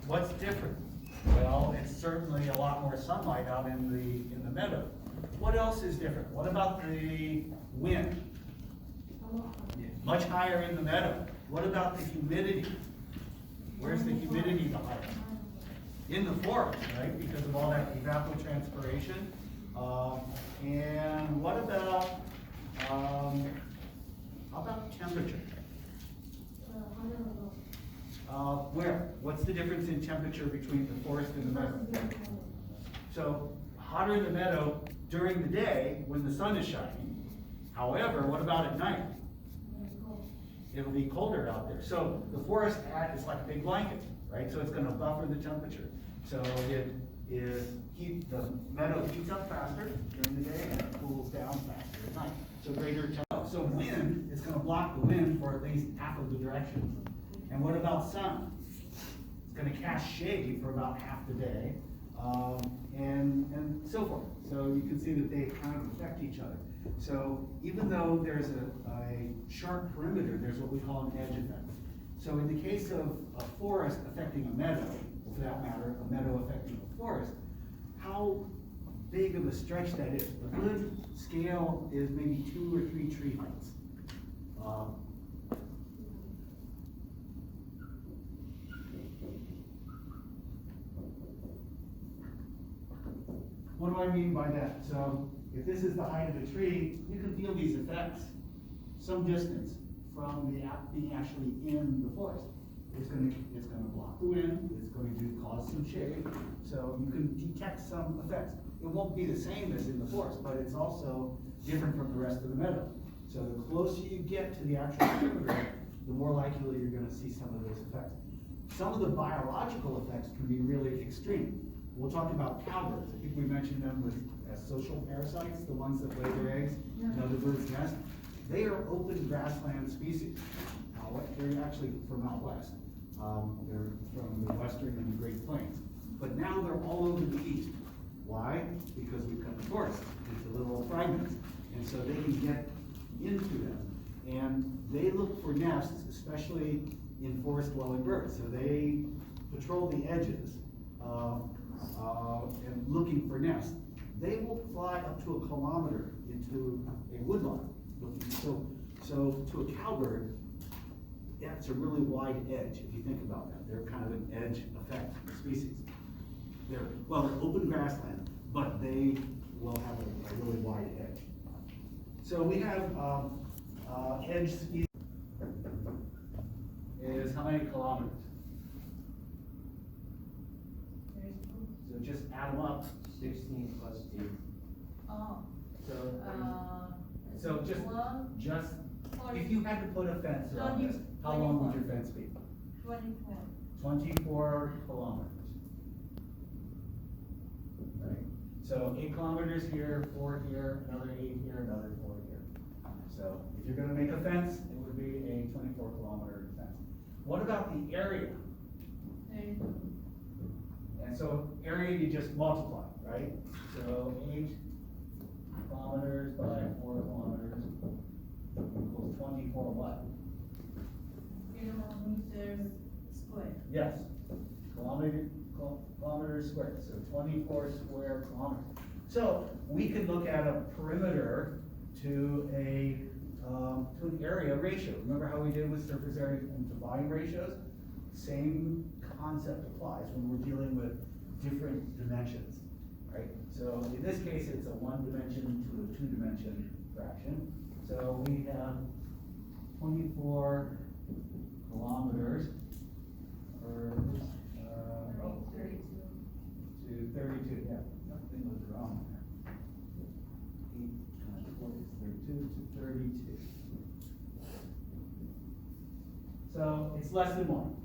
What's different? Well, it's certainly a lot more sunlight out in the meadow. What else is different? What about the wind? Much higher in the meadow. What about the humidity? Where's the humidity the highest? In the forest, right? Because of all that evapotranspiration. And what about, how about temperature? Where? What's the difference in temperature between the forest and the meadow? So, hotter in the meadow during the day when the sun is shining. However, what about at night? It'll be colder out there. So the forest is like a big blanket, right? So it's going to buffer the temperature. So the meadow heats up faster during the day and it cools down faster at night. So greater temperature. So wind is going to block the wind for at least half of the direction. And what about sun? It's going to cast shade for about half the day, and so forth. So you can see that they kind of affect each other. So even though there's a sharp perimeter, there's what we call an edge effect. So in the case of a forest affecting a meadow, or for that matter, a meadow affecting a forest, how big of a stretch that is. A good scale is maybe 2 or 3 tree heights. What do I mean by that? So if this is the height of a tree, you can feel these effects some distance from being actually in the forest. It's going to block the wind. It's going to cause some shade. So you can detect some effects. It won't be the same as in the forest, but it's also different from the rest of the meadow. So the closer you get to the actual perimeter, the more likely you're going to see some of those effects. Some of the biological effects can be really extreme. We'll talk about cowbirds. I think we mentioned them as social parasites, the ones that lay their eggs in other birds' nests. They are open grassland species. They're actually from out west. They're from the western and the Great Plains. But now they're all over the east. Why? Because we've cut the forest into little fragments. And so they can get into them. And they look for nests, especially in forest-dwelling birds. So they patrol the edges and looking for nests. They will fly up to 1 kilometer into a woodlot. So to a cowbird, that's a really wide edge, if you think about that. They're kind of an edge effect species. They're open grassland, but they will have a really wide edge. So we have edge species is how many kilometers? So just add them up. 16 plus 8. Oh. So just if you had to put a fence around this, how long would your fence be? 24. 24 kilometers. Right. So 8 kilometers here, 4 here, another 8 here, another 4 here. So if you're going to make a fence, it would be a 24 kilometer fence. What about the area? 32. And so area you just multiply, right? So 8 kilometers by 4 kilometers equals 24 what? Kilometers square. Yes, kilometers squared, so 24 square kilometers. So we could look at a perimeter to an area ratio. Remember how we did with surface area and to volume ratios? Same concept applies when we're dealing with different dimensions, right? So in this case, it's a 1-dimension to a 2-dimension fraction. So we have 24 kilometers or 32. to 32, yeah, nothing was wrong there. 8 times 4 is 32 to 32. So it's less than 1.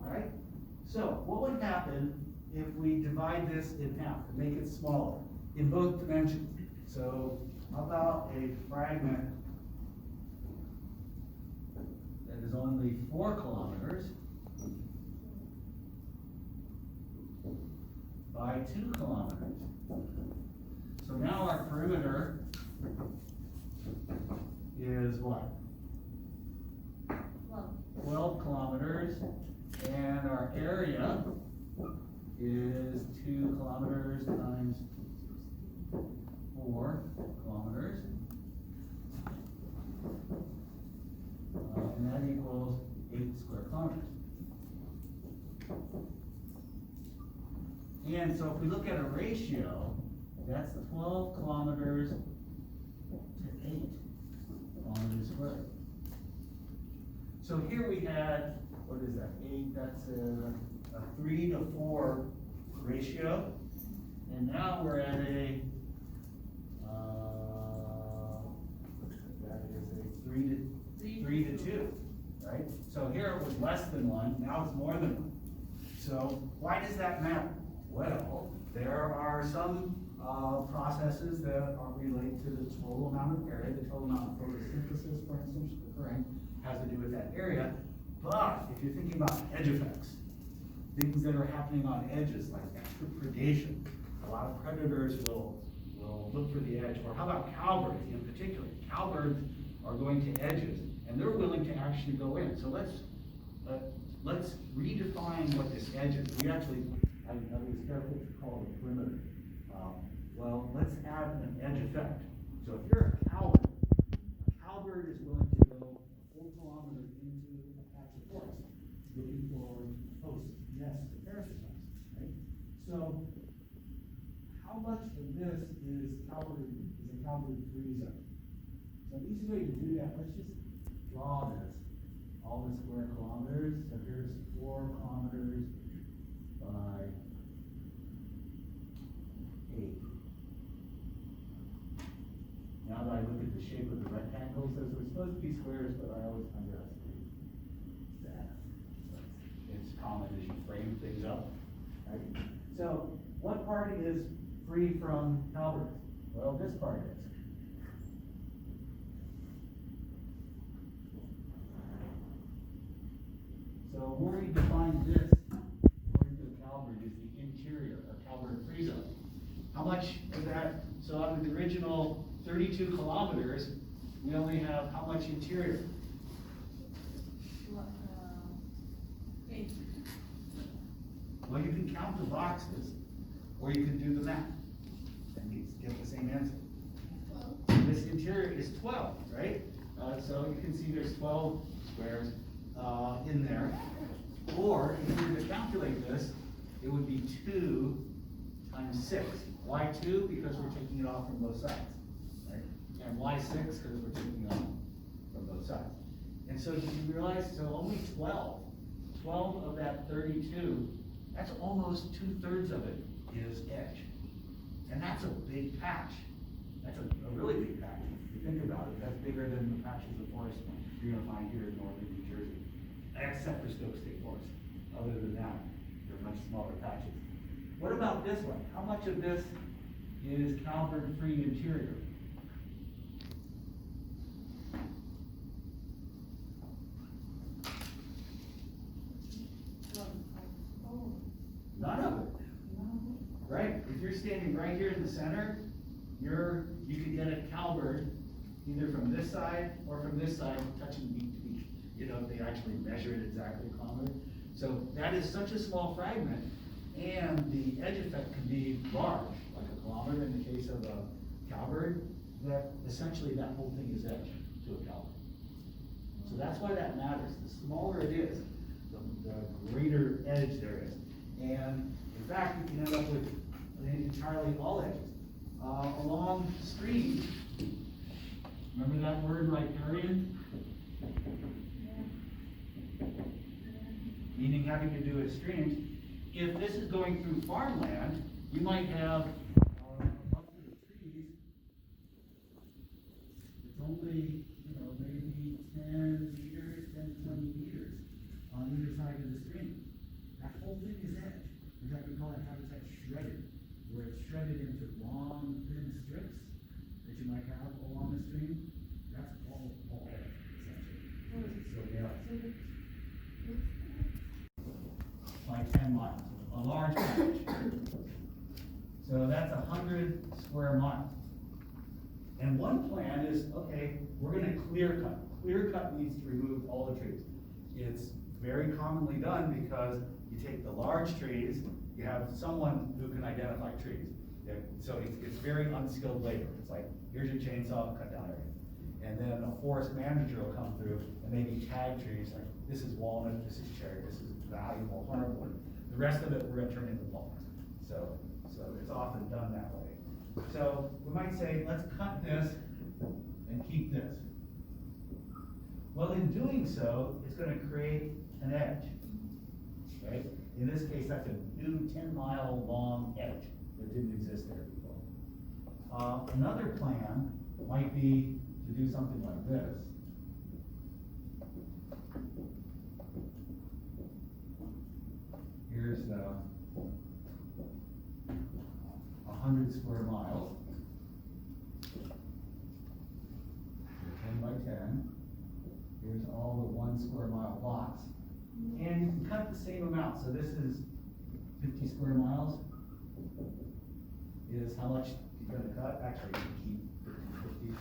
All right, so what would happen if we divide this in half and make it smaller in both dimensions? So how about a fragment that is only 4 kilometers by 2 kilometers? So now our perimeter is what? Well, 12 kilometers, and our area is 2 kilometers times 4 kilometers. And that equals 8 square kilometers. And so if we look at a ratio, that's 12 kilometers to 8 kilometers squared. So here we had, what is that, 8, that's a 3 to 4 ratio. And now we're at a, that is a 3 to 2, right? So here it was less than 1, now it's more than 1. So why does that matter? Well, there are some processes that are related to the total amount of area, the total amount of photosynthesis, for instance, occurring, has to do with that area. But if you're thinking about edge effects, things that are happening on edges, like extra predation, a lot of predators will look for the edge. Or how about cowbirds in particular? Cowbirds are going to edges, and they're willing to actually go in. So let's redefine what this edge is. We actually, I was careful to call it a perimeter. Well, let's add an edge effect. So if you're a cowbird is willing to go 4 kilometers into a patch of forest, looking for hosts, nests, or parasites, right? So how much of this is a cowbird-free zone? So an easy way to do that, let's just draw this, all the square kilometers. So here's 4 kilometers by 8. Now that I look at the shape of the rectangles, those were supposed to be squares, but I always underestimate that. It's common as you frame things up, right? So what part is free from cowbirds? Well, this part is. So where we define this, according to the cowbird, is the interior or cowbird-free zone. How much of that? So out of the original 32 kilometers, we only have how much interior? 8. Well, you can count the boxes, or you can do the math, and you get the same answer. This interior is 12, right? So you can see there's 12 squares in there. Or if we were to calculate this, it would be 2 times 6. Why 2? Because we're taking it off from both sides, right? And why 6? Because we're taking it off from both sides. And so did you realize, so only 12 of that 32, that's almost 2/3 of it is edge. And that's a big patch. That's a really big patch. If you think about it, that's bigger than the patches of forest you're gonna find here in northern New Jersey, except for Stoke State Forest. Other than that, they're much smaller patches. What about this one? How much of this is cowbird-free interior? None of it. Right? If you're standing right here in the center, you can get a cowbird either from this side or from this side, touching beak to beak. You know, if they actually measure it exactly a kilometer. So that is such a small fragment, and the edge effect can be large, like a kilometer in the case of a cowbird, that essentially that whole thing is edge to a cowbird. So that's why that matters. The smaller it is, the greater edge there is. And in fact, you can end up with entirely all edges. Along streams, remember that word riparian? Meaning having to do with streams. If this is going through farmland, you might have a bucket of trees. It's only, maybe 10 meters, 10 to 20 meters on either side of the stream. That whole thing is edge. In fact, we call that habitat shredded, where it's shredded into long, thin strips that you might have along the stream. That's all edge, essentially. So yeah. Like 10 miles, a large patch. So that's 100 square miles. And one plan is, okay, we're gonna clear cut. Clear cut means to remove all the trees. It's very commonly done because you take the large trees, you have someone who can identify trees. So it's very unskilled labor. It's like, here's your chainsaw, cut down everything. And then a forest manager will come through and maybe tag trees, like, this is walnut, this is cherry, this is valuable hardwood. The rest of it, we're gonna turn into pulp. So it's often done that way. So we might say, let's cut this and keep this. Well, in doing so, it's gonna create an edge, right? In this case, that's a new 10-mile long edge that didn't exist there before. Another plan might be to do something like this. Here's 100 square miles. 10 by 10. Here's all the 1 square mile lots. And you can cut the same amount. So this is 50 square miles. Is how much you're gonna cut. Actually, you can keep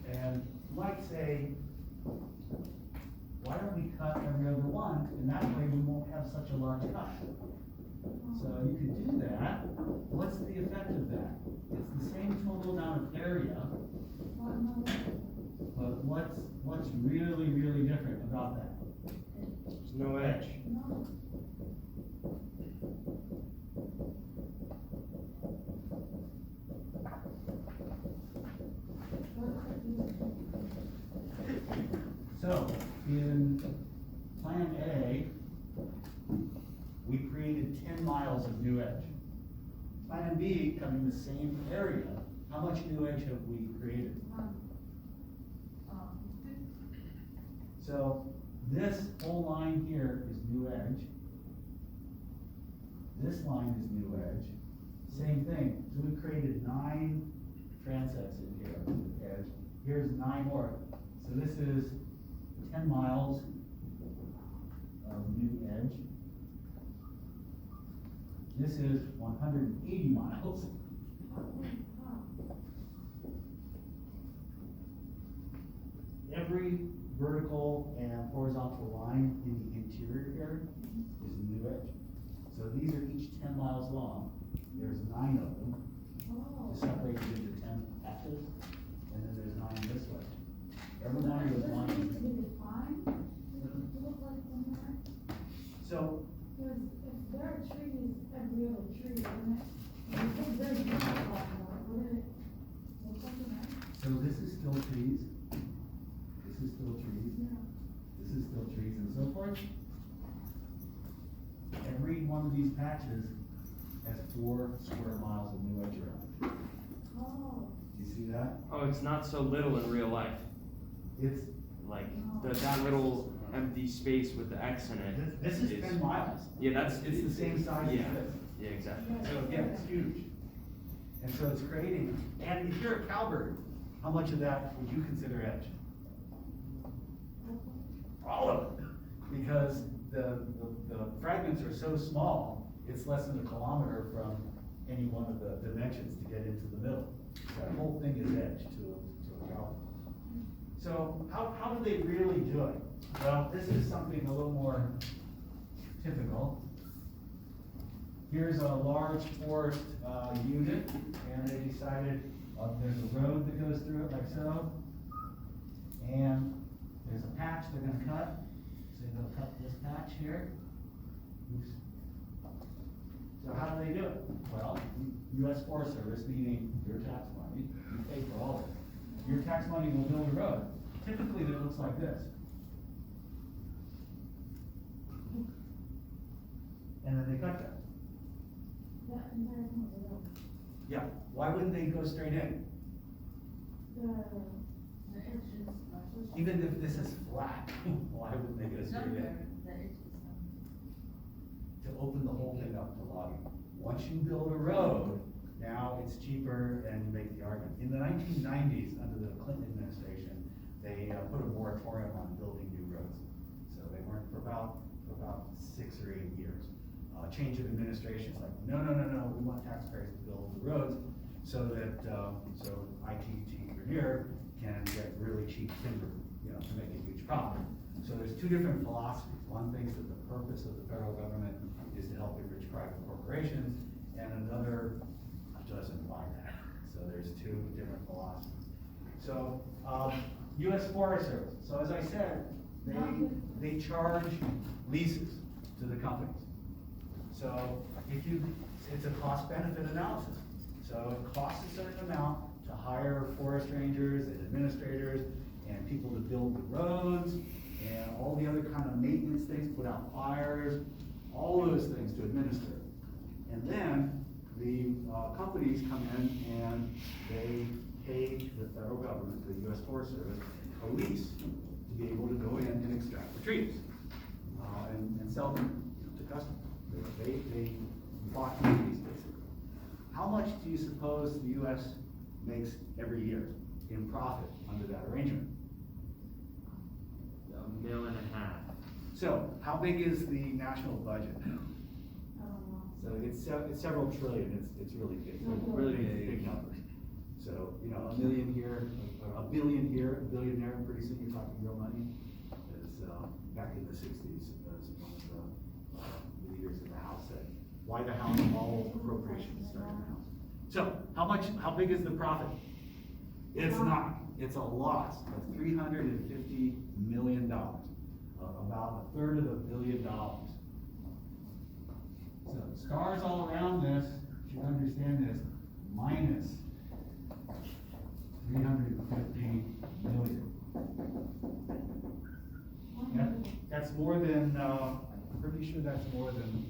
50. And you might say, why don't we cut every other one, and that way we won't have such a large cut. So you could do that. What's the effect of that? It's the same total amount of area, but what's really, really different about that? There's no edge. So, in Plan A, we created 10 miles of new edge. Plan B, covering the same area, how much new edge have we created? So, this whole line here is new edge. This line is new edge. Same thing, so we created 9 transects in here, edge. Here's 9 more. So this is 10 miles of new edge. This is 180 miles. Every vertical and horizontal line in the interior here is new edge. So these are each 10 miles long. There's 9 of them. Separated into 10 patches, and then there's 9 this way. Every one of those lines. So, Because if there are trees, every other tree, isn't it? And it's very difficult, wouldn't it? Look like that? so this is still trees. This is still trees. Yeah. This is still trees and so forth. Every one of these patches has 4 square miles of new edge around it. Oh. Do you see that? Oh, it's not so little in real life. It's, Like, that little empty space with the X in it. this is 10 miles. Yeah, that's. It's the same size Yeah. as this. Yeah, exactly. So again, it's huge. And so it's creating, and if you're a cowbird, how much of that would you consider edge? All of it. Because the fragments are so small, it's less than a kilometer from any one of the dimensions to get into the middle. That whole thing is edge to a cowbird. So how do they really do it? Well, this is something a little more typical. Here's a large forest unit, and they decided there's a road that goes through it like so. And there's a patch they're gonna cut. So they'll cut this patch here. Oops. So how do they do it? Well, US Forest Service, meaning your tax money, you pay for all of it. Your tax money will build a road. Typically, it looks like this. And then they cut that. That entire thing was a road. Yeah, why wouldn't they go straight in? The edges are so. Even if this is flat, why wouldn't they go straight in? The edges. To open the whole thing up to logging. Once you build a road, now it's cheaper and you make the argument. In the 1990s, under the Clinton administration, they put a moratorium on building new roads. So they weren't for about 6 or 8 years. Change of administration is like, no, we want taxpayers to build the roads so that, so ITT Vernier can get really cheap timber, to make a huge profit. So there's two different philosophies. One thinks that the purpose of the federal government is to help enrich private corporations, and another doesn't buy that. So there's two different philosophies. So, U.S. Forest Service. So as I said, they charge leases to the companies. So it's a cost-benefit analysis. So it costs a certain amount to hire forest rangers and administrators and people to build the roads and all the other kind of maintenance things, put out fires, all those things to administer. And then the companies come in and they pay the federal government, the U.S. Forest Service, a lease to be able to go in and extract the trees and sell them to customers. They bought trees basically. How much do you suppose the U.S. makes every year in profit under that arrangement? $1.5 million. So how big is the national budget? So it's several trillion. It's really big. Really big. Numbers. So, $1 million here, $1 billion here, $1 billion there, and pretty soon you're talking real money. As back in the 60s, as one of the leaders in the House said, why the House of all appropriations start in the House. So, how big is the profit? It's not. It's a loss of $350 million, about a third of $1 billion. So stars all around this, you should understand this, minus 350 million. That's more than, I'm pretty sure that's more than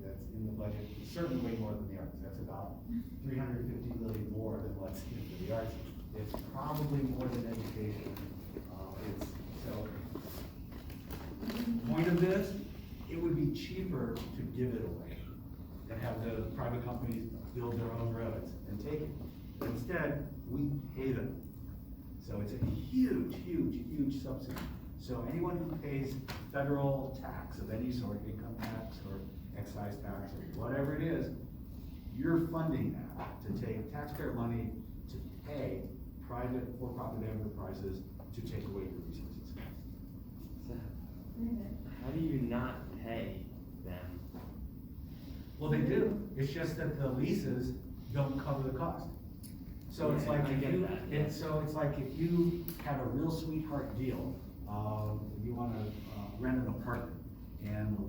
that's in the budget. It's certainly way more than the arts. That's about 350 million more than what's in for the arts. It's probably more than education. Point of this, it would be cheaper to give it away than have the private companies build their own roads and take it. But instead, we pay them. So it's a huge, huge, huge subsidy. So anyone who pays federal tax of any sort, income tax or excise tax or whatever it is, you're funding that to take taxpayer money to pay private for-profit enterprises to take away your resources. How do you not pay them? Well, they do. It's just that the leases don't cover the cost. So it's Yeah, like I if get you, that, yeah. so it's like if you have a real sweetheart deal, you want to rent an apartment, and the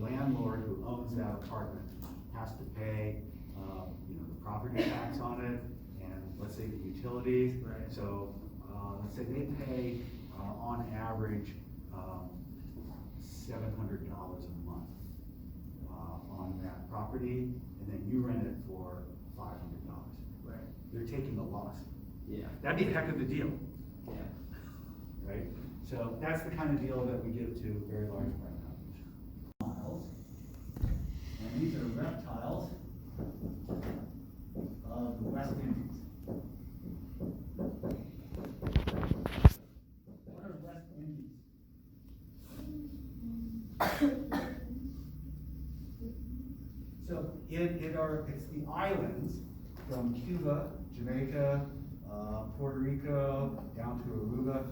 landlord who owns that apartment has to pay, the property tax on it, and let's say the utilities. Right. So let's say they pay on average $700 a month on that property, and then you rent it for $500. Right. They're taking a loss. Yeah. That'd be a heck of a deal, Yeah. right? So that's the kind of deal that we give to very large private companies. Reptiles. And these are reptiles of the West Indies. What are West Indies? So it's the islands from Cuba, Jamaica, Puerto Rico, down to Aruba.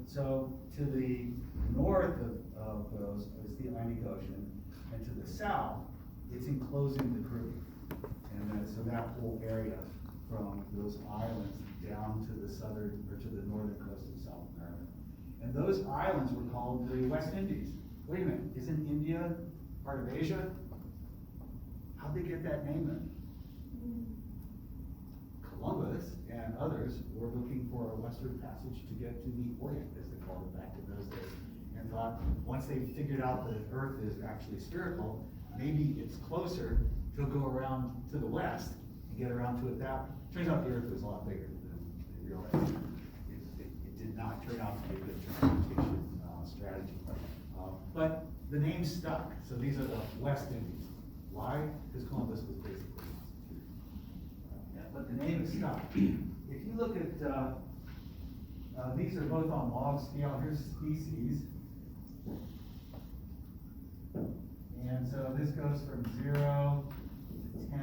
So to the north of those is the Atlantic Ocean, and to the south, it's enclosing the Caribbean. And then, so that whole area from those islands down to the southern, or to the northern coast of South America. And those islands were called the West Indies. Wait a minute, isn't India part of Asia? How'd they get that name then? Columbus and others were looking for a western passage to get to the Orient, as they called it back in those days, and thought once they figured out that Earth is actually spherical, maybe it's closer to go around to the west and get around to it that way. Turns out the Earth was a lot bigger than they realized. It did not turn out to be a good transportation strategy. But the name stuck, so these are the West Indies. Why? Because Columbus was basically but the name is stuck. If you look at, these are both on log scale. Here's species. And so this goes from 0 to 10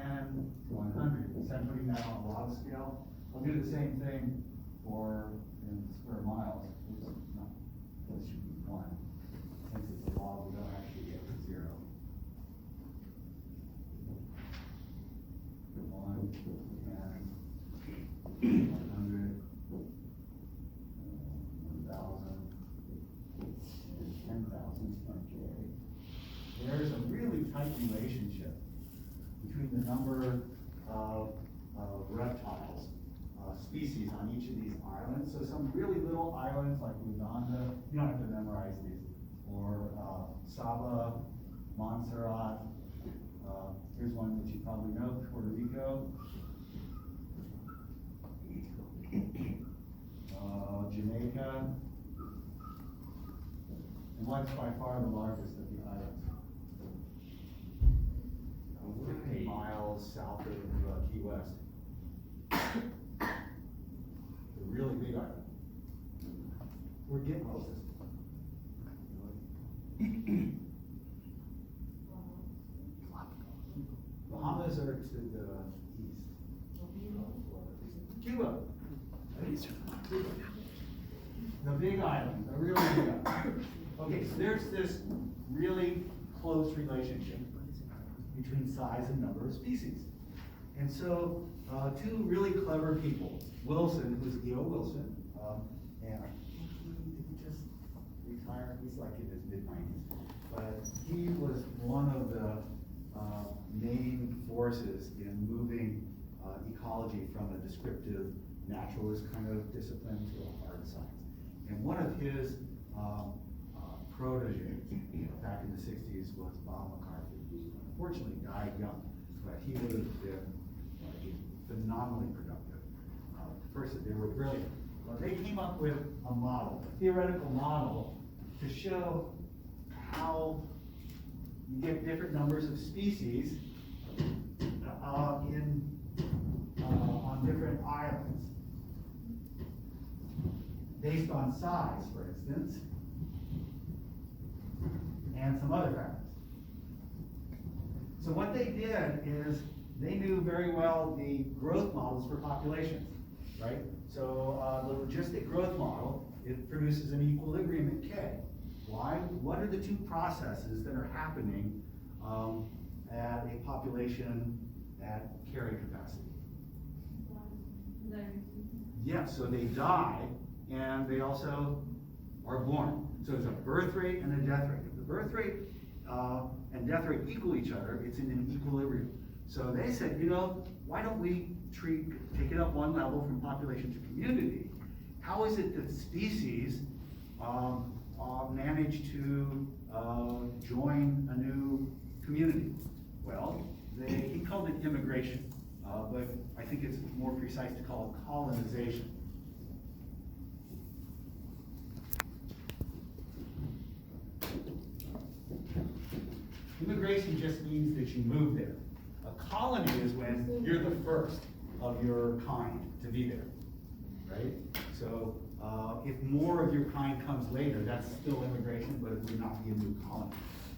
to 100. So I'm putting that on log scale. I'll do the same thing for, in square miles, which is not, this should be one. Since it's a law, we don't actually get to zero. One, 10, 100, 1,000, and 10,000, okay. There's a really tight relationship between the number of reptiles, species on each of these islands. So some really little islands like Uganda, you don't have to memorize these, or Saba, Montserrat. Here's one that you probably know, Puerto Rico. Jamaica. And what's by far the largest of the islands? 50 miles south of Key West. A really big island. We're getting closest. Bahamas are to the east. Cuba. The big island, a really big island. Okay, so there's this really close relationship between size and number of species. And so, two really clever people, Wilson, who's E.O. Wilson, and I think did he just retire? He's like in his mid-90s. But he was one of the main forces in moving ecology from a descriptive naturalist kind of discipline to a hard science. And one of his proteges back in the 60s was Bob McCarthy, who unfortunately died young, but he would have been phenomenally productive. First, they were brilliant. Well, they came up with a model, a theoretical model, to show how you get different numbers of species on different islands based on size, for instance, and some other factors. So what they did is they knew very well the growth models for populations, right? So the logistic growth model, it produces an equilibrium at K. Why? What are the two processes that are happening at a population at carrying capacity? Yeah, so they die, and they also are born. So there's a birth rate and a death rate. If the birth rate and death rate equal each other, it's in an equilibrium. So they said, you know, why don't we take it up one level from population to community? How is it that species manage to join a new community? Well, he called it immigration, but I think it's more precise to call it colonization. Immigration just means that you move there. A colony is when you're the first of your kind to be there, right? So if more of your kind comes later, that's still immigration, but it would not be a new colony.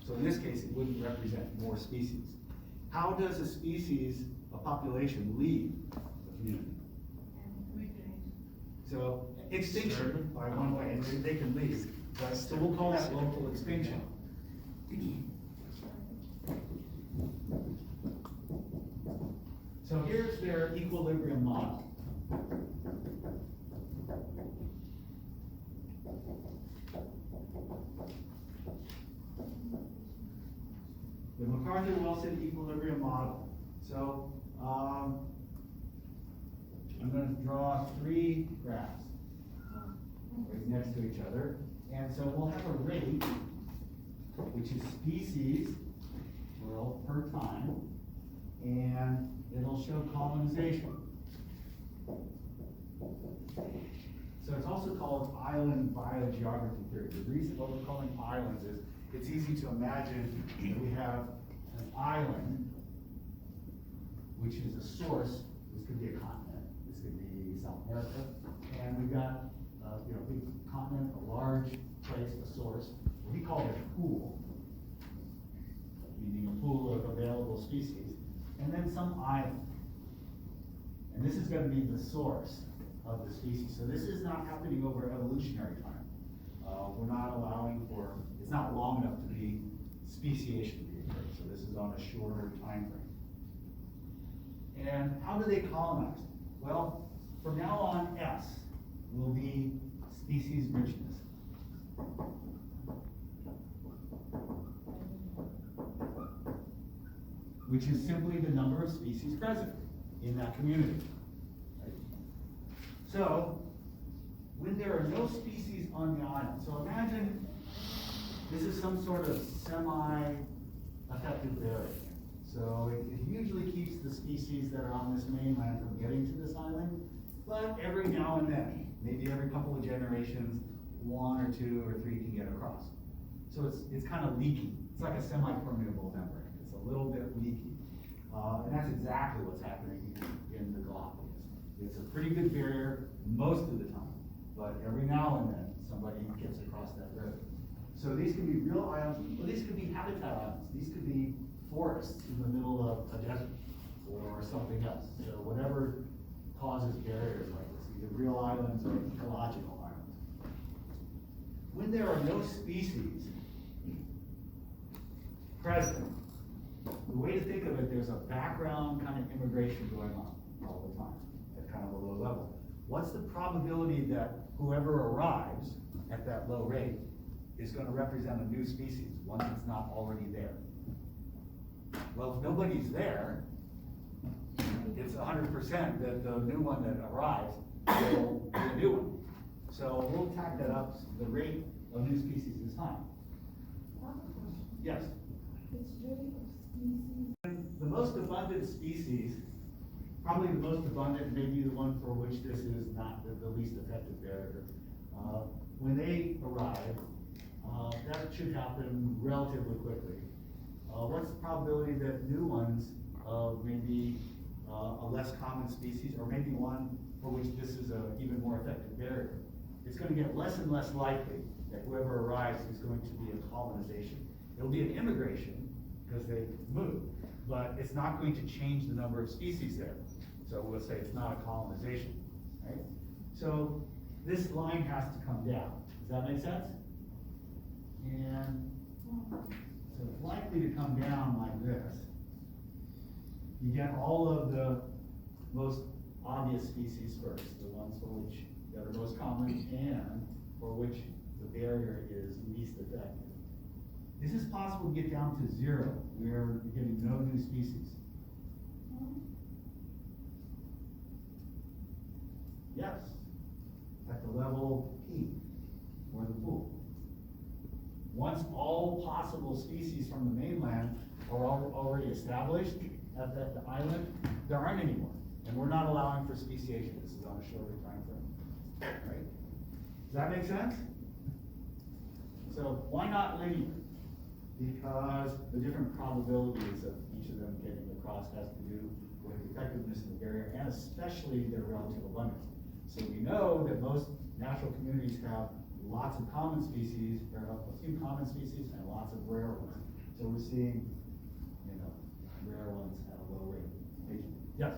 So in this case, it wouldn't represent more species. How does a species, a population, leave a community? So extinction, by one way, they can leave, but so we'll call that local extinction. So here's their equilibrium model. The MacArthur-Wilson equilibrium model. So I'm going to draw three graphs right next to each other. And so we'll have a rate, which is species, well, per time, and it'll show colonization. So it's also called island biogeography theory. The reason what we're calling islands is it's easy to imagine that we have an island, which is a source. This could be a continent. This could be South America. And we've got a big continent, a large place, a source. We call it a pool, meaning a pool of available species. And then some island. And And this is gonna be the source of the species. So this is not happening over evolutionary time. We're not allowing for, it's not long enough to be speciation to be occurring, so this is on a shorter time frame. And how do they colonize? Well, from now on, S will be species richness. Which is simply the number of species present in that community. Right? So, when there are no species on the island, so imagine this is some sort of semi-effective barrier. So it usually keeps the species that are on this mainland from getting to this island, but every now and then, maybe every couple of generations, 1 or 2 or 3 can get across. So it's kind of leaky. It's like a semi-permeable membrane. It's a little bit leaky. And that's exactly what's happening in the Galapagos. It's a pretty good barrier most of the time, but every now and then, somebody gets across that road. So these could be real islands, or these could be habitat islands. These could be forests in the middle of a desert, or something else. So whatever causes barriers like this, either real islands or ecological islands. When there are no species present, the way to think of it, there's a background kind of immigration going on all the time at kind of a low level. What's the probability that whoever arrives at that low rate is going to represent a new species, one that's not already there? Well, if nobody's there, it's 100% that the new one that arrives will be a new one. So we'll tack that up. The rate of new species is high. I have a question. Yes. It's rate of species. The most abundant species, probably the most abundant, may be the one for which this is not the least effective barrier. When they arrive, that should happen relatively quickly. What's the probability that new ones maybe a less common species, or maybe one for which this is an even more effective barrier? It's going to get less and less likely that whoever arrives is going to be a colonization. It'll be an immigration because they move, but it's not going to change the number of species there. So we'll say it's not a colonization, right? So this line has to come down. Does that make sense? And so it's likely to come down like this. You get all of the most obvious species first, the ones for which that are most common and for which the barrier is least effective. Is this possible to get down to 0, where you're getting no new species? Yes, at the level P, or the pool. Once all possible species from the mainland are already established at the island, there aren't any more. And we're not allowing for speciation. This is on a shorter time frame, right? Does that make sense? So why not linear? Because the different probabilities of each of them getting across has to do with the effectiveness of the barrier and especially their relative abundance. So we know that most natural communities have lots of common species, or a few common species and lots of rare ones. So we're seeing, rare ones at a low rate. Yes?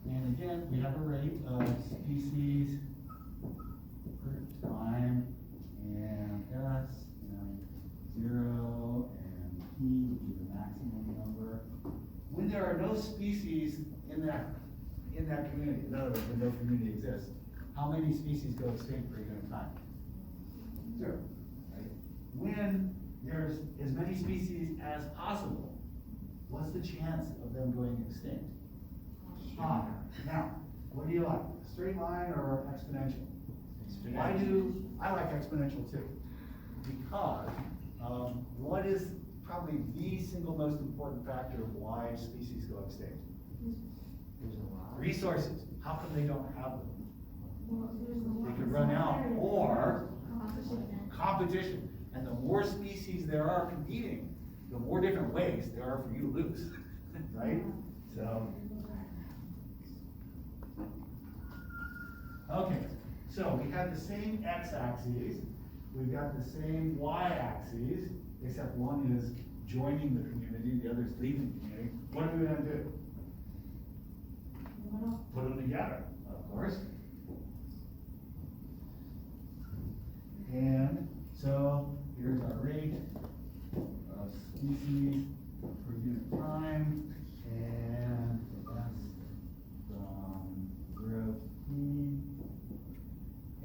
And again, we have a rate of species per time, and S, and 0, and P would be the maximum number. When there are no species in that community, in other words, when no community exists, how many species go extinct per given time? 0, right? When there's as many species as possible, what's the chance of them going extinct? High. Now, what do you like? Straight line or exponential? Why do I like exponential too? Because what is probably the single most important factor of why species go extinct? Resources. How come they don't have them? Well, there's a lot. They could run out, or Competition. competition. And the more species there are competing, the more different ways there are for you to lose, right? So, okay, so we have the same x-axis, we've got the same y-axis, except one is joining the community, the others leaving the community, what are we gonna do? Well, Put them together, of course. And so here's our rate of species per unit time, and that's from group E.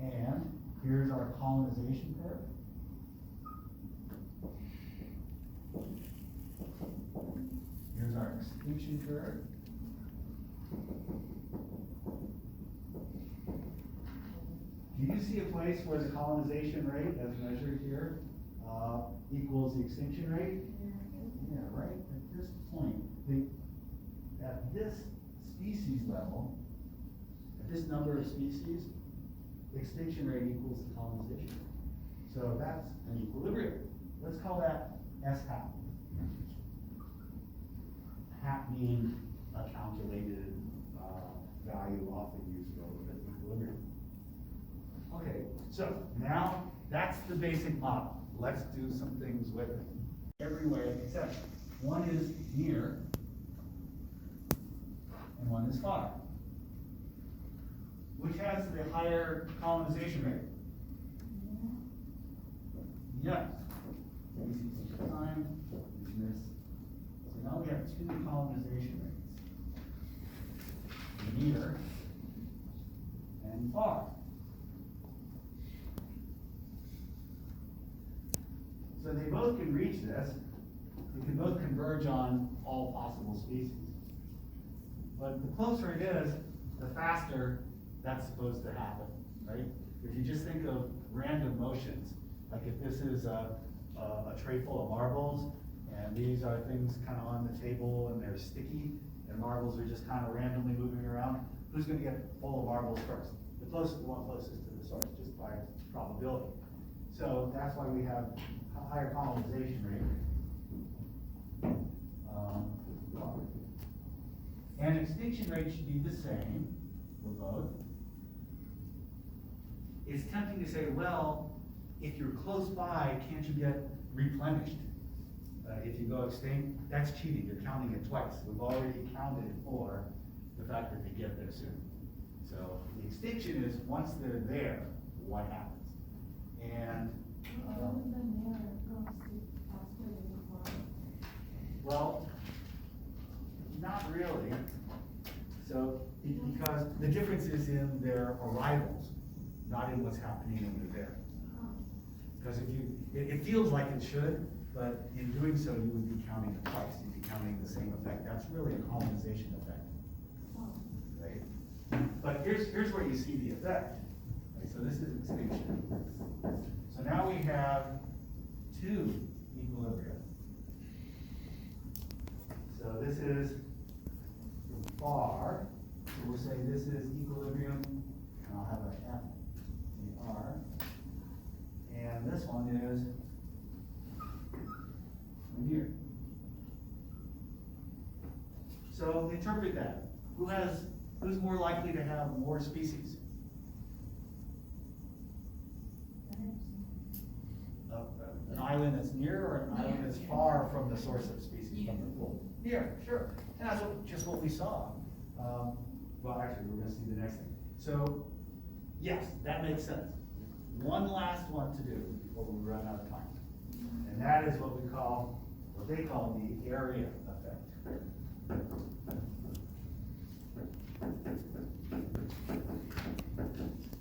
And here's our colonization curve. Here's our extinction curve. Do you see a place where the colonization rate, as measured here, equals the extinction rate? Yeah, right, at this point, at this species level, at this number of species, the extinction rate equals the colonization rate. So that's an equilibrium. Let's call that S hat. Hat being a calculated value often used for equilibrium. Okay, so now that's the basic model. Let's do some things with it. Every way except one is near and one is far. Which has the higher colonization rate? Yeah. Species per time is this. So now we have two colonization rates. Near and far. So they both can reach this. They can both converge on all possible species. But the closer it is, the faster that's supposed to happen, right? If you just think of random motions, like if this is a tray full of marbles, and these are things kind of on the table and they're sticky, and marbles are just kind of randomly moving around, who's gonna get full of marbles first? The one closest to the source, just by probability. So that's why we have a higher colonization rate. And extinction rate should be the same for both. It's tempting to say, well, if you're close by, can't you get replenished? If you go extinct, that's cheating, you're counting it twice. We've already counted for the fact that they get there soon. So the extinction is, once they're there, what happens? And, well, not really. So, because the difference is in their arrivals, not in what's happening when they're there. Because if you, it feels like it should, but in doing so, you would be counting it twice. You'd be counting the same effect. That's really a colonization effect, right? But here's where you see the effect. Right? So this is extinction. So now we have two equilibria. So this is far. So we'll say this is equilibrium, and I'll have a F, a R. And this one is from here. So interpret that. Who's more likely to have more species? An island that's near or an island that's far from the source of species from the pool? Near, sure. And that's just what we saw. Well, actually, we're gonna see the next thing. So, yes, that makes sense. One last one to do before we run out of time. And that is what they call the area effect.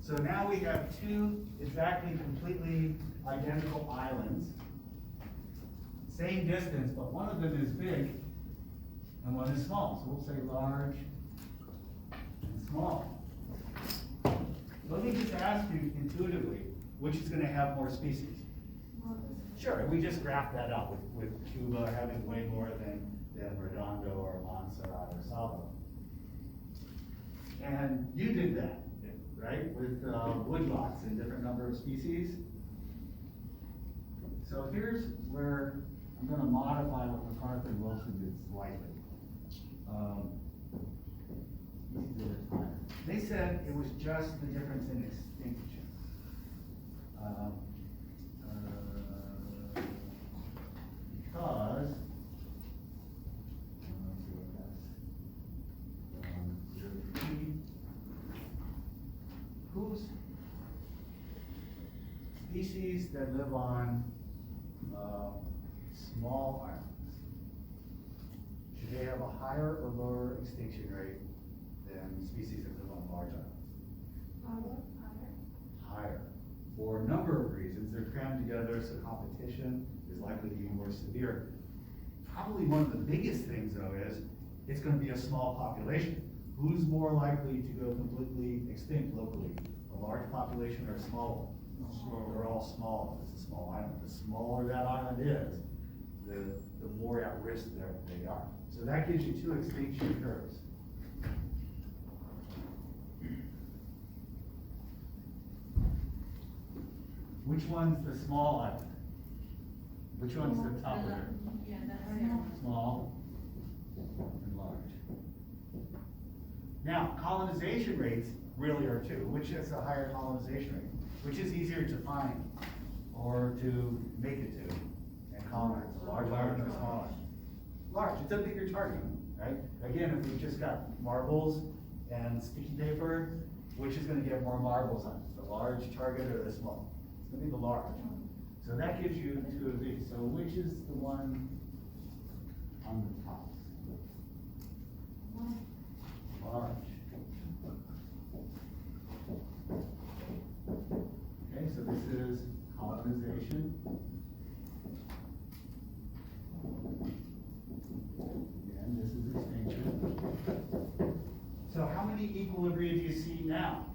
So now we have two exactly completely identical islands. Same distance, but one of them is big and one is small. So we'll say large and small. Let me just ask you intuitively, which is gonna have more species? Sure, and we just graphed that out with Cuba having way more than Redondo or Montserrat or Salvo. And you did that, right, with woodlots in different number of species. So here's where I'm gonna modify what McCarthy and Wilson did slightly. Species at a time. They said it was just the difference in extinction. Because species that live on, small islands, should they have a higher or lower extinction rate than species that live on large islands? Higher. For a number of reasons, they're crammed together, so competition is likely to be more severe. Probably one of the biggest things though is, it's gonna be a small population. Who's more likely to go completely extinct locally? A large population or a small one? They're all small, it's a small island. The smaller that island is, the more at risk they are. So that gives you two extinction curves. Which one's the small island? Which one's the top of it? Yeah, that's it. Small and large. Now, colonization rates really are two. Which is a higher colonization rate? Which is easier to find or to make it to and colonize? A large island or a small island? Large, it's a bigger target, right? Again, if we just got marbles and sticky paper, which is gonna get more marbles on it? The large target or the small? It's gonna be the large. So that gives you two of these. So which is the one on the top? Large. Okay, so this is colonization. And this is extinction. So how many equilibria do you see now?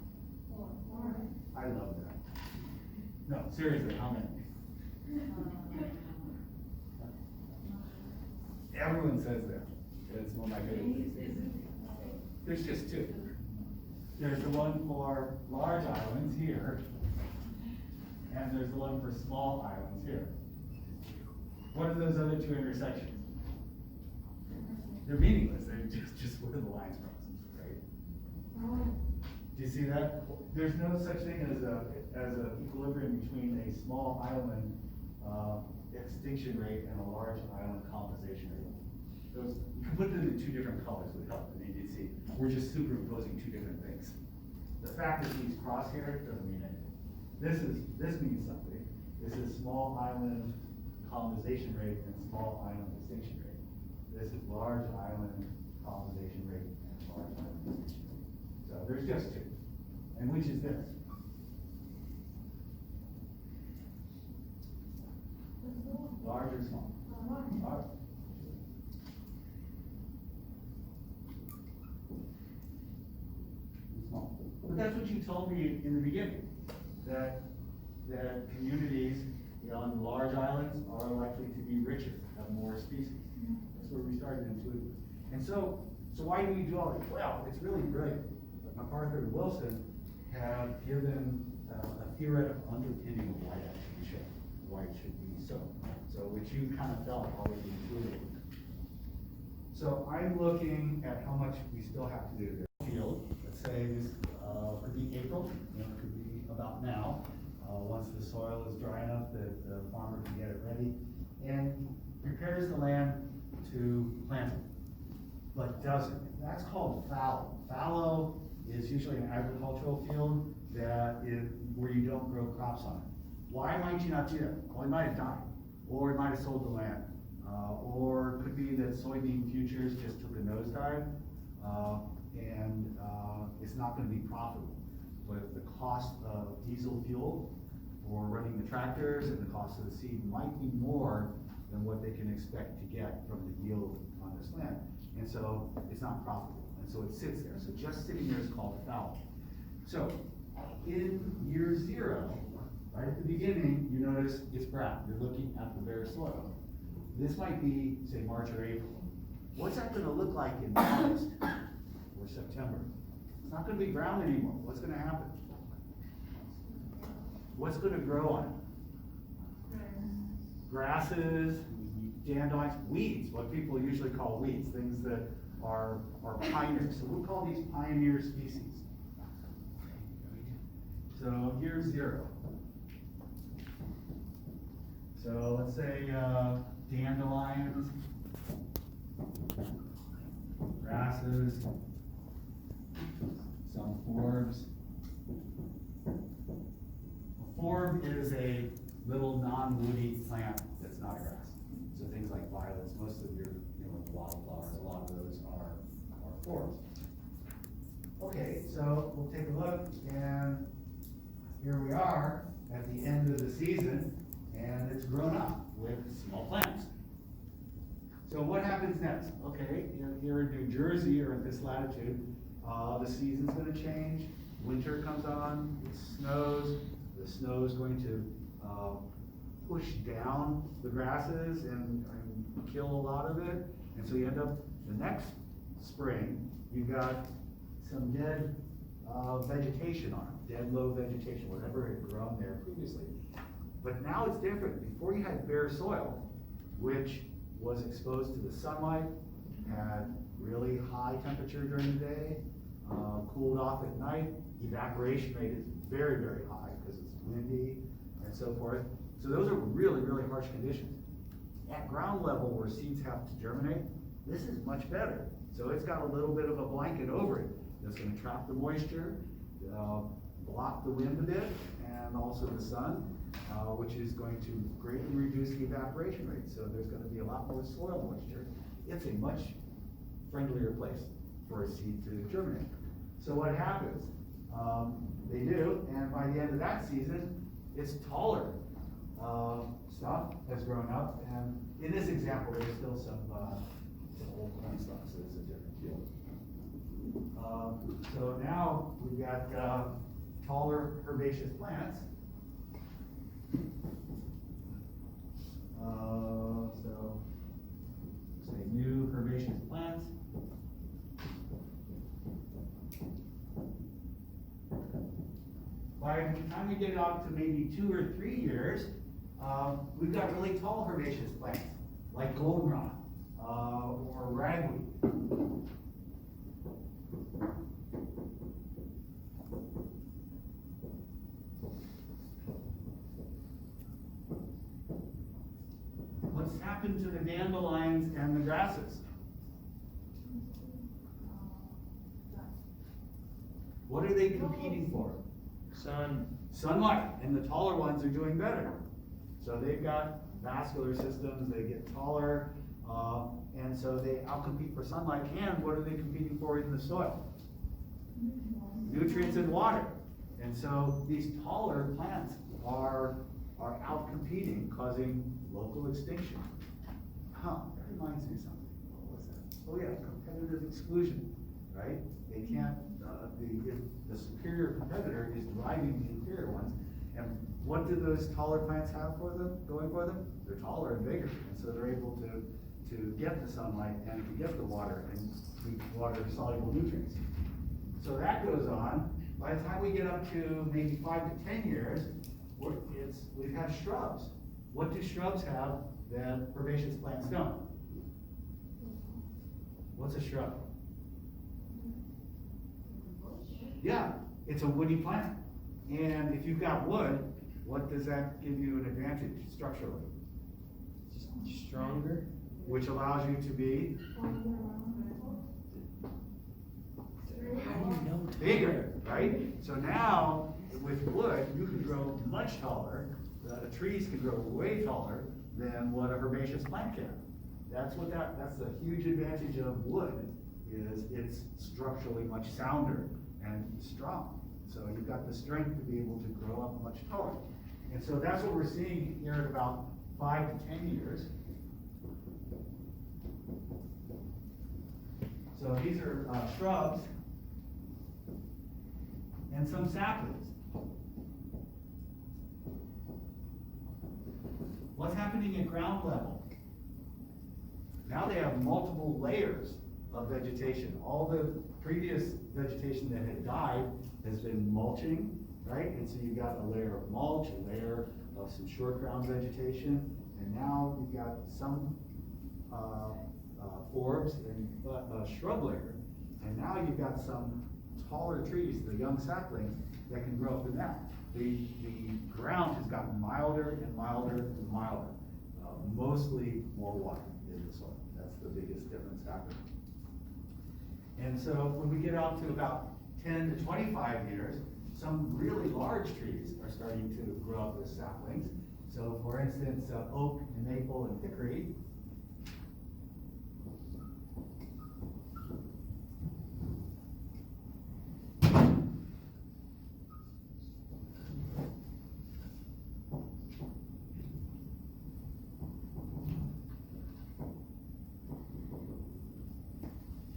I love that. No, seriously, how many? Everyone says that. It's one of my favorite things. There's just two. There's the one for large islands here, and there's the one for small islands here. What are those other two intersections? They're meaningless, they're just where the lines cross, right? Do you see that? There's no such thing as a equilibrium between a small island, extinction rate and a large island colonization rate. Those, you can put them in two different colors would help, and you'd see, we're just superimposing two different things. The fact that these cross here doesn't mean anything. This means something. This is small island colonization rate and small island extinction rate. This is large island colonization rate and large island extinction rate. So there's just two. And which is this? Large or small? Large. Small. But that's what you told me in the beginning, that communities on large islands are likely to be richer, have more species. That's where we started intuitively. And so why do we do all that? Well, it's really brilliant. MacArthur and Wilson have given a theoretical underpinning of why that should be shown, why it should be so. So which you kind of felt already intuitively. So I'm looking at how much we still have to do there. Field, let's say this could be April, it could be about now. Once the soil is dry enough that the farmer can get it ready and prepares the land to plant it, but doesn't. That's called fallow. Fallow is usually an agricultural field that is where you don't grow crops on it. Why might you not do that? Well, he might have died, or he might have sold the land, or it could be that soybean futures just took a nosedive, and it's not going to be profitable. But the cost of diesel fuel for running the tractors and the cost of the seed might be more than what they can expect to get from the yield on this land. And so it's not profitable. And so it sits there. So just sitting there is called fallow. So in year 0, right at the beginning, you notice it's brown. You're looking at the bare soil. This might be, say, March or April. What's that going to look like in August or September? It's not going to be brown anymore. What's going to happen? What's going to grow on it? Grasses, dandelions, weeds, what people usually call weeds, things that are pioneers. So we'll call these pioneer species. So here's 0. So let's say dandelions, grasses, some forbs. forb is a little non-woody plant that's not a grass. So things like violets, most of your, wildflowers, a lot of those are forbs. Okay, so we'll take a look, and here we are at the end of the season, and it's grown up with small plants. So what happens next? Okay, here in New Jersey or at this latitude, the season's gonna change, winter comes on, it snows, the snow is going to push down the grasses and kill a lot of it, and so you end up, the next spring, you've got some dead vegetation on it, dead low vegetation, whatever had grown there previously. But now it's different. Before you had bare soil, which was exposed to the sunlight, had really high temperature during the day, cooled off at night, evaporation rate is very, very high because it's windy and so forth. So those are really, really harsh conditions. At ground level where seeds have to germinate, this is much better. So it's got a little bit of a blanket over it that's gonna trap the moisture, block the wind a bit, and also the sun, which is going to greatly reduce the evaporation rate. So there's gonna be a lot more soil moisture. It's a much friendlier place for a seed to germinate. So what happens? They do, and by the end of that season, it's taller. Stuff has grown up, and in this example, there's still some old corn stuff, so it's a different field. So now we've got taller herbaceous plants. So say new herbaceous plants. By the time we get out to maybe 2 or 3 years, we've got really tall herbaceous plants, like goldenrod, or ragweed. What's happened to the dandelions and the grasses? What are they competing for? Sun. Sunlight, and the taller ones are doing better. So they've got vascular systems, they get taller, and so they outcompete for sunlight, and what are they competing for in the soil? Nutrients and water. And so these taller plants are outcompeting, causing local extinction. That reminds me of something. What was that? Oh yeah, competitive exclusion, right? They can't, if the superior competitor is driving the inferior ones, and what do those taller plants have for them, going for them? They're taller and bigger, and so they're able to get the sunlight and to get the water and water soluble nutrients. So that goes on. By the time we get up to maybe 5 to 10 years, we've had shrubs. What do shrubs have that herbaceous plants don't? What's a shrub? Yeah, it's a woody plant. And if you've got wood, what does that give you an advantage structurally? Stronger. Which allows you to be How do you know? bigger, right? So now, with wood, you can grow much taller. Trees can grow way taller than what a herbaceous plant can. That's the huge advantage of wood, is it's structurally much sounder and strong. So you've got the strength to be able to grow up much taller. And so that's what we're seeing here at about 5 to 10 years. So these are shrubs and some saplings. What's happening at ground level? Now they have multiple layers of vegetation. All the previous vegetation that had died has been mulching, right? And so you've got a layer of mulch, a layer of some short ground vegetation, and now you've got some forbs and shrub layer. And now you've got some taller trees, the young saplings, that can grow up in that. The ground has gotten milder and milder and milder, mostly more water in the soil. That's the biggest difference happening. And so when we get out to about 10 to 25 years, some really large trees are starting to grow up as saplings. So for instance, oak and maple and hickory.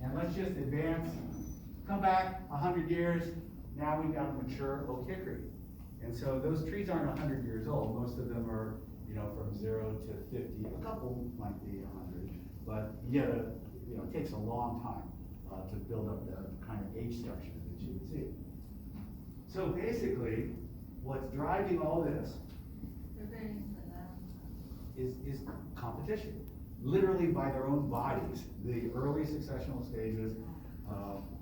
And let's just advance, come back 100 years, now we've got a mature oak hickory. And so those trees aren't 100 years old, most of them are, from 0 to 50, a couple might be 100, but yet, it takes a long time to build up the kind of age structure that you would see. So basically, what's driving all this is competition. Literally by their own bodies, the early successional stages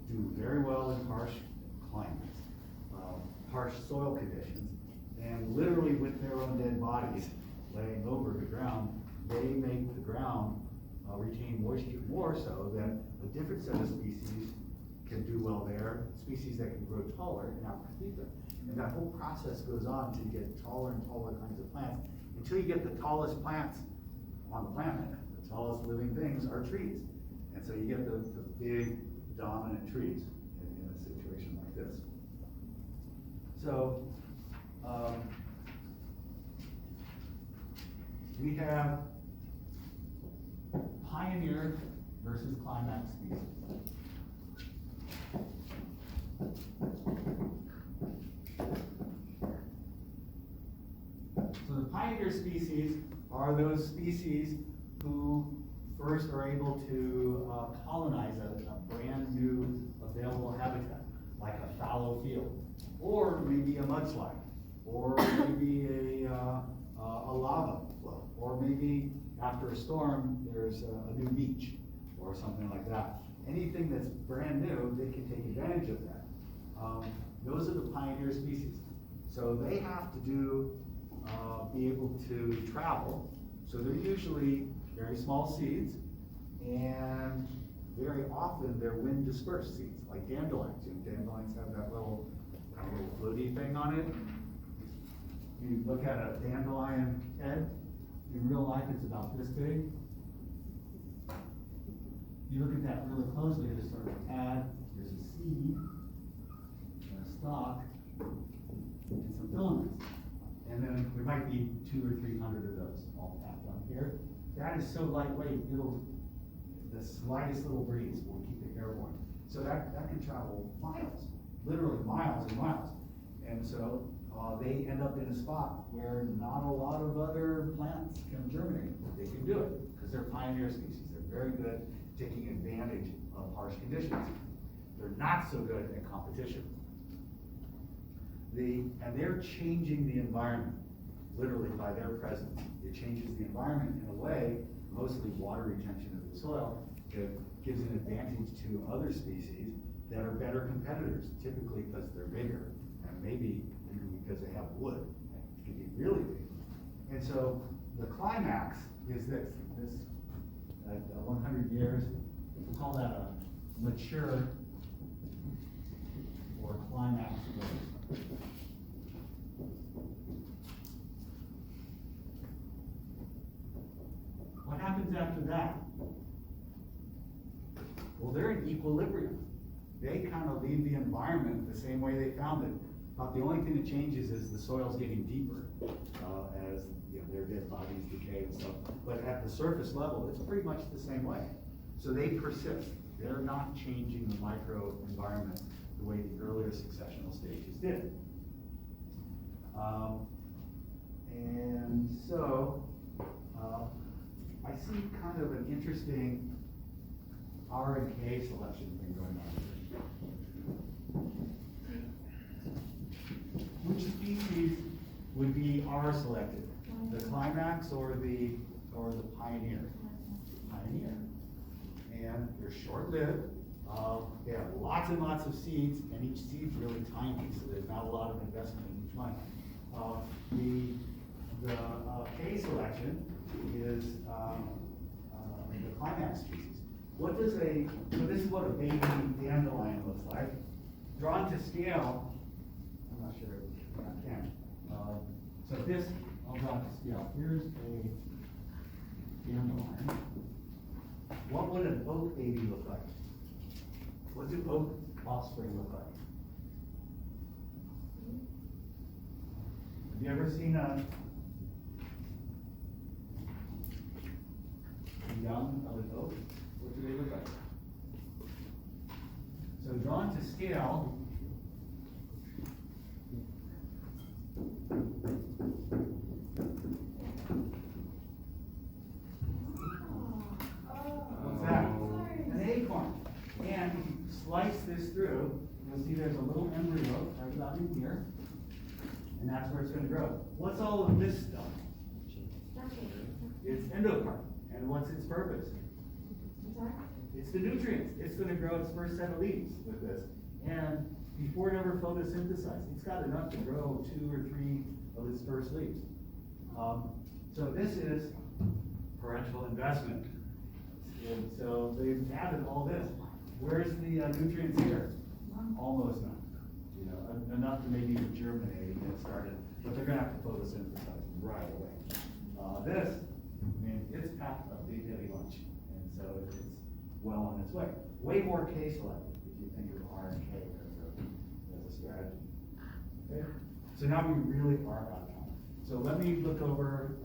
do very well in harsh climates, harsh soil conditions, and literally with their own dead bodies laying over the ground, they make the ground retain moisture more so that a different set of species can do well there, species that can grow taller and outcompete them. And that whole process goes on to get taller and taller kinds of plants until you get the tallest plants on the planet. The tallest living things are trees. And so you get the big dominant trees in a situation like this. So we have pioneer versus climax species. So the pioneer species are those species who first are able to colonize a brand new available habitat, like a fallow field, or maybe a mudslide, or maybe a lava flow, or maybe after a storm, there's a new beach, or something like that. Anything that's brand new, they can take advantage of that. Those are the pioneer species. So they have to be able to travel. So they're usually very small seeds, and very often they're wind dispersed seeds, like dandelions. Dandelions have that little floaty thing on it. You look at a dandelion head, in real life it's about this big. You look at that really closely, there's sort of a pad, there's a seed, and a stalk, and some filaments. And then there might be 200 or 300 of those all packed on here. That is so lightweight, the slightest little breeze will keep it airborne. So that can travel miles, literally miles and miles. And so they end up in a spot where not a lot of other plants can germinate, but they can do it because they're pioneer species. They're very good at taking advantage of harsh conditions. They're not so good at competition. And they're changing the environment, literally by their presence. It changes the environment in a way, mostly water retention of the soil, that gives an advantage to other species that are better competitors, typically because they're bigger, and maybe because they have wood, it can be really big. And so the climax is this at 100 years, we'll call that a mature or climax growth. What happens after that? Well, they're in equilibrium. They kind of leave the environment the same way they found it. But the only thing that changes is the soil's getting deeper as their dead bodies decay and stuff. But at the surface level, it's pretty much the same way. So they persist. They're not changing the microenvironment the way the earlier successional stages did. And so I see kind of an interesting R and K selection thing going on here. Which species would be R selected? The climax or the pioneer? Pioneer. And they're short-lived. They have lots and lots of seeds, and each seed's really tiny, so there's not a lot of investment in each one. The K selection is the climax species. So this is what a baby dandelion looks like. Drawn to scale, I'm not sure, I can. So this, I'll draw to scale, here's a dandelion. What would an oak baby look like? What do oak offspring look like? Have you ever seen a young of an oak? What do they look like? So drawn to scale. What's that? An acorn. And if you slice this through, you'll see there's a little embryo right about in here. And that's where it's gonna grow. What's all of this stuff? It's endocarp. And what's its purpose? It's the nutrients. It's gonna grow its first set of leaves with this. And before it ever photosynthesized, it's got enough to grow 2 or 3 of its first leaves. So this is parental investment. And so they've added all this. Where's the nutrients here? Almost none. You know, enough to maybe germinate and get started, but they're gonna have to photosynthesize right away. This, I mean, it's packed a big heavy lunch, and so it's well on its way. Way more K-selective if you think of R and K as a strategy. Okay? So now we really are out of time. So let me look over